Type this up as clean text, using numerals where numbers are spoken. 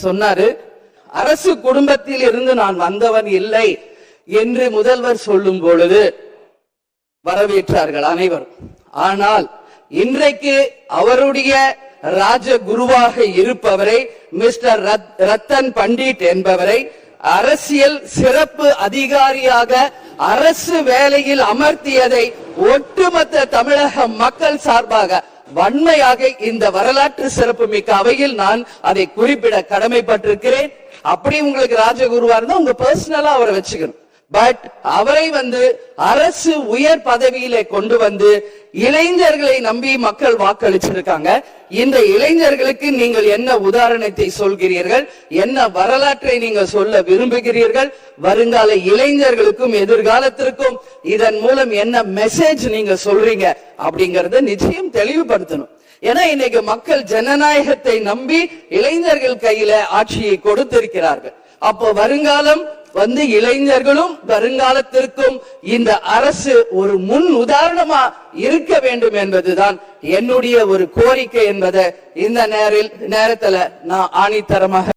சொன்னாரு, அரசு குடும்பத்தில் இருந்து நான் வந்தவன் இல்லை என்று முதல்வர் சொல்லும் பொழுது வரவேற்றார்கள் அனைவரும். ஆனால் இன்றைக்கு அவருடைய ராஜகுருவாக இருப்பவரை மிஸ்டர் ரத்தன் பண்டிட் என்பவரை அரசியல் சிறப்பு அதிகாரியாக அரசு வேலையில் அமர்த்தியதை ஒட்டுமொத்த தமிழக மக்கள் சார்பாக வன்மையாக இந்த வரலாற்று சிறப்பு மிக்க அவையில் நான் அதை குறிப்பிட கடமைப்பட்டிருக்கிறேன். அப்படி உங்களுக்கு ராஜகுருவா இருந்தா உங்க பர்சனலா அவரை வச்சுக்கணும். பட் அவரை அரசு உயர் பதவியில கொண்டு வந்து இளைஞர்களை நம்பி மக்கள் வாக்களிச்சிருக்காங்க. இந்த இளைஞர்களுக்கு நீங்கள் என்ன உதாரணத்தை சொல்கிறீர்கள், என்ன வரலாற்றை நீங்கள் சொல்ல விரும்புகிறீர்கள், வருங்கால இளைஞர்களுக்கும் எதிர்காலத்திற்கும் இதன் மூலம் என்ன மெசேஜ் நீங்க சொல்றீங்க அப்படிங்கறத நிச்சயம் தெளிவுபடுத்தணும். ஏன்னா இன்னைக்கு மக்கள் ஜனநாயகத்தை நம்பி இளைஞர்கள் கையில ஆட்சியை கொடுத்திருக்கிறார்கள். அப்போ வருங்காலம் இளைஞர்களும் வருங்காலத்திற்கும் இந்த அரசு ஒரு முன் உதாரணமா இருக்க வேண்டும் என்பதுதான் என்னுடைய ஒரு கோரிக்கை என்பதை இந்த நேரத்துல நான் ஆணித்தரமாக